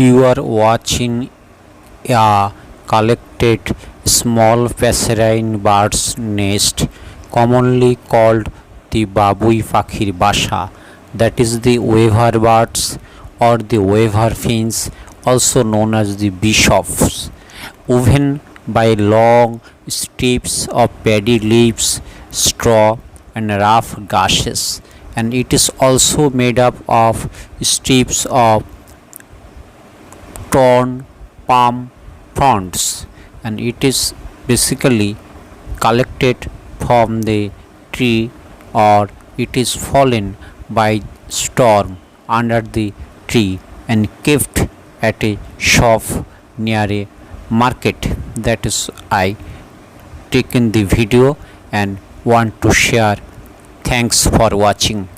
You are watching a collected small passerine bird's nest, commonly called the babui pakhir basha, that is the weaver birds or the weaver finch, also known as the bishops, woven by long strips of paddy leaves, straw, and rough grasses, and it is also made up of strips of torn palm fronds, and it is basically collected from the tree, or it is fallen by storm under the tree and kept at a shop near a market. That is I taken the video and want to share. Thanks for watching.